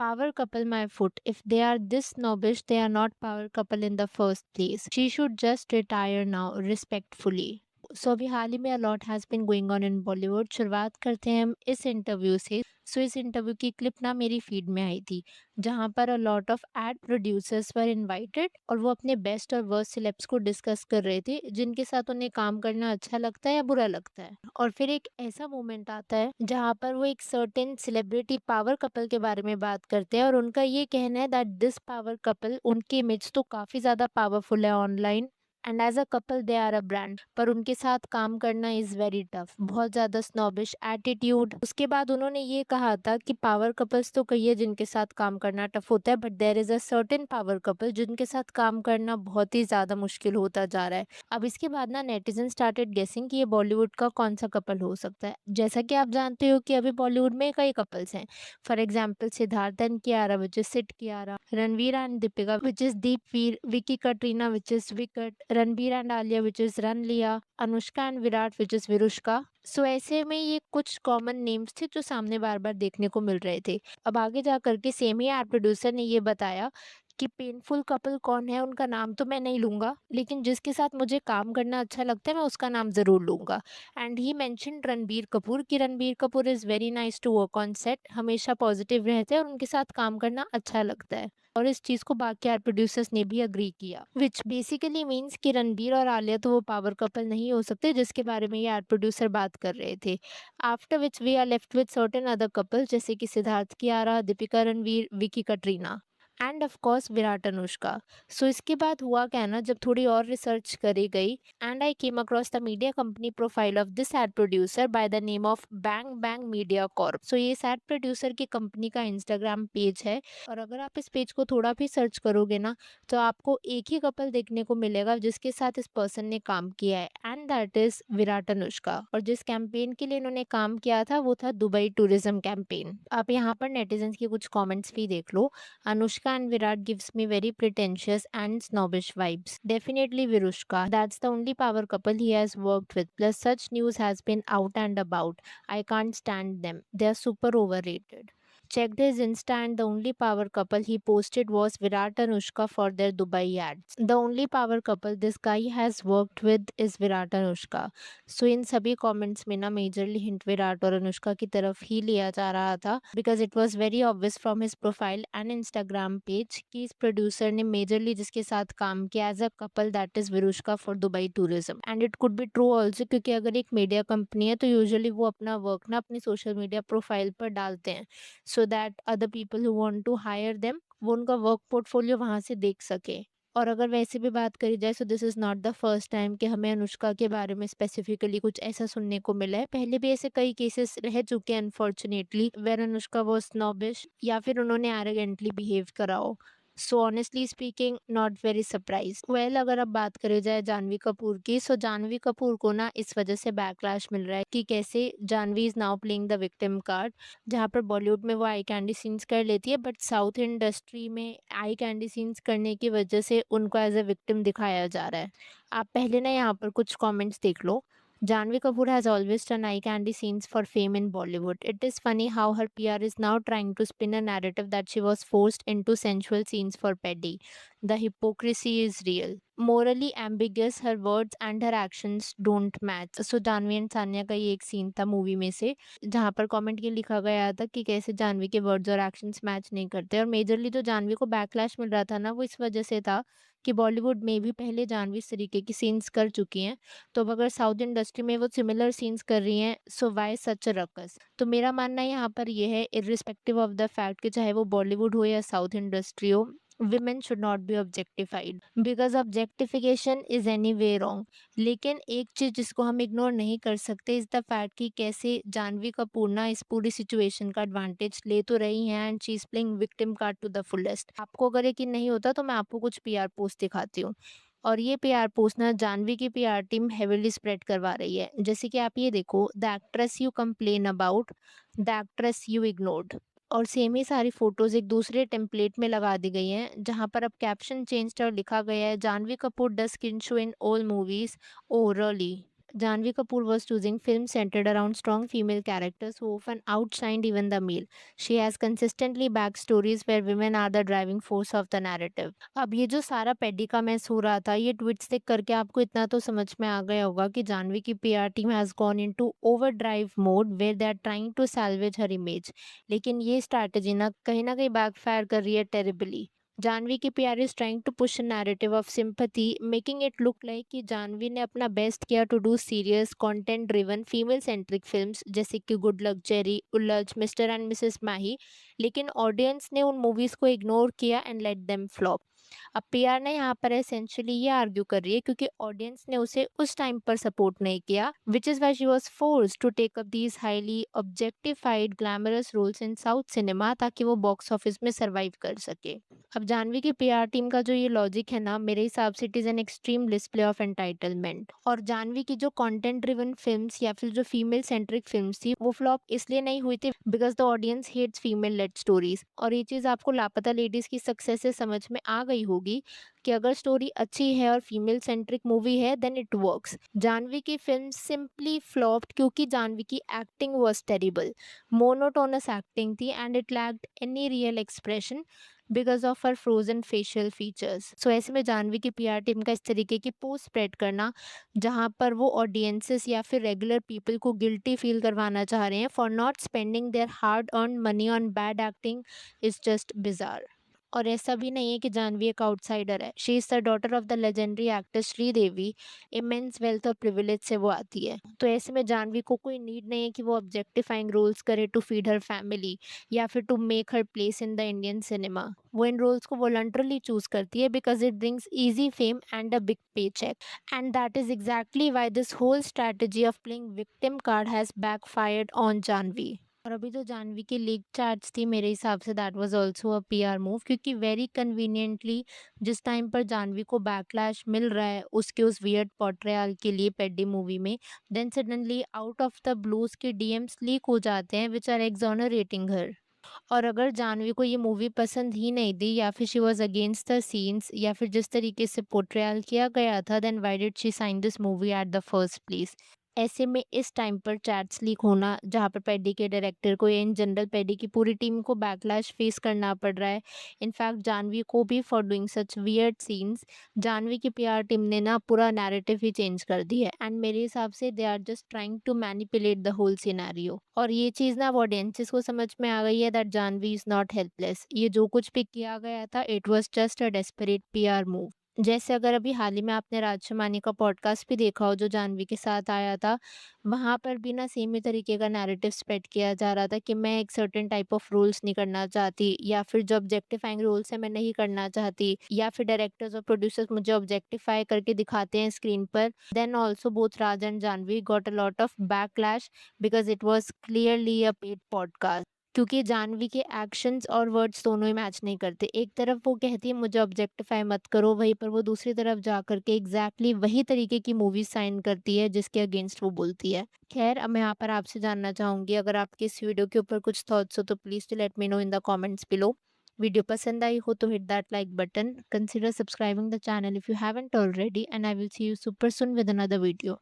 Power couple my foot. If they are this snobbish, they are not power couple in the first place. She should just retire now, respectfully. सो अभी हाल ही में a lot has been going on in Bollywood. शुरुआत करते हैं हम इस interview से। सो इस इंटरव्यू की क्लिप ना मेरी फीड में आई थी, जहाँ पर a lot of ad producers were invited और वो अपने बेस्ट और वर्स्ट सिलेब्स को डिस्कस कर रहे थे, जिनके साथ उन्हें काम करना अच्छा लगता है या बुरा लगता है। और फिर एक ऐसा मोमेंट आता है जहाँ पर वो एक सर्टेन सेलिब्रिटी पावर कपल के बारे में बात करते हैं और उनका ये कहना है दैट दिस पावर कपल, उनकी इमेज तो काफ़ी ज़्यादा पावरफुल है online and as a couple they are a brand, पर उनके साथ काम करना इज़ वेरी टफ। बहुत ज़्यादा स्नॉबिश एटीट्यूड। उसके बाद उन्होंने ये कहा था कि पावर कपल्स तो कई है जिनके साथ काम करना टफ होता है, but there is a certain power couple जिनके साथ काम करना बहुत ही ज़्यादा मुश्किल होता जा रहा है। अब इसके बाद ना नेटिजन स्टार्टेड गेसिंग कि ये बॉलीवुड का कौन सा कपल हो सकता है। जैसा कि आप जानते हो कि अभी बॉलीवुड में कई कपल्स हैं। For example Siddharth and Kiara which is Sid Kiara, Ranveer and Deepika which is Deep Veer, Vicky Katrina which is Vikat, Ranbir and Alia which is Ran Liya, Anushka and Virat which is Virushka. So ऐसे में ये कुछ कॉमन नेम्स थे जो सामने बार बार देखने को मिल रहे थे। अब आगे जा करके सेम ही एड प्रोड्यूसर ने ये बताया कि पेनफुल कपल कौन है उनका नाम तो मैं नहीं लूंगा, लेकिन जिसके साथ मुझे काम करना अच्छा लगता है मैं उसका नाम जरूर लूंगा। And he mentioned Ranbir Kapoor कि Ranbir Kapoor is very nice to work on set, हमेशा पॉजिटिव रहते हैं और उनके साथ काम करना अच्छा लगता है। और इस चीज़ को बाकी आर प्रोड्यूसर्स ने भी अग्री किया, विच बेसिकली मीन्स कि रणबीर और आलिया तो वो पावर कपल नहीं हो सकते जिसके बारे में ये आर प्रोड्यूसर बात कर रहे थे। After which we are left with certain other couple जैसे कि Siddharth Kiara, Deepika Ranveer, Vicky Katrina and of course Virat Anushka. So इसके बाद हुआ क्या ना, जब थोड़ी और रिसर्च करी गई and I came across the media company profile of this ad producer by the name of Bang Bang Media Corp. So ये इस एड प्रोड्यूसर की कंपनी का इंस्टाग्राम पेज है और अगर आप इस पेज को थोड़ा भी सर्च करोगे ना तो आपको एक ही कपल देखने को मिलेगा जिसके साथ इस पर्सन ने काम किया है and that is Virat Anushka. और जिस कैंपेन के लिए इन्होंने काम किया था वो था दुबई टूरिज्म कैंपेन। आप यहाँ पर नेटिजन्स की कुछ कॉमेंट्स भी देख लो। Anushka and Virat gives me very pretentious and snobbish vibes. Definitely Virushka. That's the only power couple he has worked with. Plus such news has been out and about. I can't stand them. They're super overrated. Checked his Insta and the only power couple he posted was Virat and Anushka for their Dubai ads. The only power couple this guy has worked with is Virat and Anushka. सो इन सभी comments में ना majorly hint Virat और अनुष्का की तरफ ही लिया जा रहा था, because it was very obvious from his profile and Instagram page कि इस प्रोड्यूसर ने मेजरली जिसके साथ काम किया as a couple that is Virushka for Dubai tourism. And it could be true also, क्योंकि अगर एक मीडिया कंपनी है तो यूजुअली वो अपना वर्क ना अपनी सोशल मीडिया प्रोफाइल पर डालते हैं so that other people who want to hire them वो उनका वर्क पोर्टफोलियो वहां से देख सके। और अगर वैसे भी बात करी जाए so this is not the first time कि हमें अनुष्का के बारे में स्पेसिफिकली कुछ ऐसा सुनने को मिला है। पहले भी ऐसे कई केसेस रह चुके हैं unfortunately where Anushka was snobbish या फिर उन्होंने एरोगेंटली बिहेव करा हो। So honestly speaking not very surprise. Well अगर अब बात करी जाए जानवी कपूर की, सो जानवी कपूर को ना इस वजह से बैकलैश मिल रहा है कि कैसे Janhvi is now playing the victim card, जहाँ पर बॉलीवुड में वो आई कैंडी सीन्स कर लेती है बट साउथ इंडस्ट्री में आई कैंडी सीन्स करने की वजह से उनको एज अ विक्टिम दिखाया जा रहा है। आप पहले ना यहाँ पर कुछ कमेंट्स देख लो। Janvi Kapoor has always done eye candy scenes for fame in Bollywood. It is funny how her PR is now trying to spin a narrative that she was forced into sensual scenes for Paddy. The hypocrisy is real. Morally ambiguous, her words and her actions don't match. So Janhvi and Sanya का ये एक scene था movie में से जहाँ पर comment ये लिखा गया था कि कैसे जानवी के वर्ड्स और एक्शंस मैच नहीं करते। और मेजरली जो जानवी को बैकलैश मिल रहा था ना वो इस वजह से था कि बॉलीवुड में भी पहले जानवी इस तरीके की सीन्स कर चुकी हैं, तो अब अगर साउथ इंडस्ट्री में वो सिमिलर सीन्स कर रही हैं सो वाई सच अ रकस। तो मेरा मानना यहाँ पर ये है इर्रिस्पेक्टिव ऑफ द फैक्ट कि चाहे वो बॉलीवुड हो या साउथ इंडस्ट्री हो, women should not be objectified because objectification is anyway wrong। लेकिन एक चीज जिसको हम इग्नोर नहीं कर सकते इज द फैक्ट कि कैसे जानवी कपूर ना इस पूरी सिचुएशन का एडवांटेज ले तो रही हैं and she is playing victim card to the fullest. आपको अगर यकीन नहीं होता तो मैं आपको कुछ पीआर पोस्ट दिखाती हूँ। और ये पीआर पोस्ट ना जानवी की पीआर टीम हेविली स्प्रेड करवा रही है। जैसे कि आप ये देखो, the actress you complain about, the actress you ignored. और सेम ही सारी फोटोज एक दूसरे टेम्पलेट में लगा दी गई हैं जहां पर अब कैप्शन चेंज और लिखा गया है Janhvi Kapoor does skin show in all movies orally. Janhvi Kapoor was choosing films centered around strong female characters who often outshined even the male. She has consistently backed stories where women are the driving force of the narrative. अब ये जो सारा पेडी का mess हो रहा था, ये tweets देख करके आपको इतना तो समझ में आ गया होगा कि जानवी की PR team has gone into overdrive mode where they are trying to salvage her image. लेकिन ये स्ट्रैटेजी ना कहीं बैकफायर कर रही है टेरिबली। जानवी की PR is trying to push a narrative of sympathy, making it look like कि जानवी ने अपना बेस्ट किया to do serious content driven female centric films जैसे कि Good Luck Jerry, Ulajh, Mr and Mrs Mahi. लेकिन ऑडियंस ने उन मूवीज को इग्नोर किया एंड लेट देम फ्लॉप। अब पीआर ने यहाँ पर एसेंशियली ये आर्ग्यू कर रही है क्योंकि ऑडियंस ने उसे उस टाइम पर सपोर्ट नहीं किया, which is why she was force to take up these highly objectified glamorous roles in south cinema ताकि वो बॉक्स ऑफिस में सर्वाइव कर सके। अब जानवी की पीआर टीम का जो ये लॉजिक है ना, मेरे हिसाब से it is an extreme display of entitlement. और जानवी की जो कंटेंट ड्रिवन फिल्म्स या फिर जो फीमेल सेंट्रिक फिल्म्स थी वो फ्लॉप इसलिए नहीं हुई थी because the audience hates female led stories. और ये चीज़ आपको लापता लेडीज की सक्सेस से समझ में आ गई होगी कि अगर स्टोरी अच्छी है और फीमेल सेंट्रिक मूवी है देन इट वर्क्स। जानवी की फिल्म सिंपली फ्लॉप्ड क्योंकि जानवी की acting was terrible, monotonous acting थी and it lacked any real expression because of her frozen facial features. So ऐसे में जानवी की पीआर टीम का इस तरीके की पोस्ट स्प्रेड करना जहाँ पर वो ऑडियंसेस या फिर रेगुलर पीपल को गिल्टी फील करवाना चाह रहे हैं for not spending there hard earn money on bad acting is just bizarre. और ऐसा भी नहीं है कि जानवी एक आउटसाइडर है, she is the daughter of the legendary actor Sridevi. Immense wealth और प्रिविलेज से वो आती है, तो ऐसे में जानवी को कोई नीड नहीं है कि वो ऑब्जेक्टिफाइंग रोल्स करे टू फीड हर फैमिली या फिर to make her place in the Indian cinema. वो इन रोल्स को वॉलंटरली चूज करती है because it brings easy fame and a big pay check. And that is exactly why this whole strategy of playing victim card has backfired on Janhvi. और अभी जो जानवी की leak chats थी, मेरे हिसाब say that was also a PR move क्योंकि very conveniently जिस time पर जानवी को बैकलैश मिल रहा है उसके उस वियर्ड पोर्ट्रेयल के लिए पेड्डी मूवी में, then suddenly out of the blue उसके डीएम्स लीक हो जाते हैं विच आर एक्सोनरेटिंग हर। और अगर जानवी को ये मूवी पसंद ही नहीं थी या फिर she was against the scenes या फिर जिस तरीके से पोर्ट्रेयल किया गया था, then why did she sign this movie at the first place. ऐसे में इस टाइम पर चैट्स लीक होना जहाँ पर पेडी के डायरेक्टर को या इन जनरल पेडी की पूरी टीम को बैकलैश फेस करना पड़ रहा है, इनफैक्ट जानवी को भी for doing such weird scenes. Janhvi की पीआर टीम ने ना पूरा नैरेटिव ही चेंज कर दी है एंड मेरे हिसाब से they are just trying to manipulate the whole scenario. और ये चीज़ ना ऑडियंसेस को समझ में आ गई है that Janhvi is not helpless, ये जो कुछ भी किया गया था it was just a desperate PR move. जैसे अगर अभी हाल ही में आपने राज शमानी का पॉडकास्ट भी देखा हो जो जानवी के साथ आया था, वहाँ पर भी ना सेम ही तरीके का नैरेटिव स्प्रेड किया जा रहा था कि मैं एक सर्टेन टाइप ऑफ रोल्स नहीं करना चाहती या फिर जो ऑब्जेक्टिफाइंग रोल्स है मैं नहीं करना चाहती या फिर डायरेक्टर्स और प्रोड्यूसर्स मुझे ऑब्जेक्टिफाई करके दिखाते हैं स्क्रीन पर। Then also both Raj and Janhvi got a lot of backlash because it was clearly a paid podcast. क्योंकि जानवी के एक्शंस और वर्ड्स दोनों ही मैच नहीं करते। एक तरफ वो कहती है मुझे ऑब्जेक्टिफाई मत करो, वहीं पर वो दूसरी तरफ जा करके एग्जैक्टली वही तरीके की मूवी साइन करती है जिसके अगेंस्ट वो बोलती है। खैर, अब मैं यहाँ पर आपसे जानना चाहूँगी अगर आपके इस वीडियो के ऊपर कुछ थॉट्स हो तो please to let me know in the comments below. Video पसंद आई हो तो hit that like button, consider subscribing the channel if you haven't already, and I will see you super soon with another video.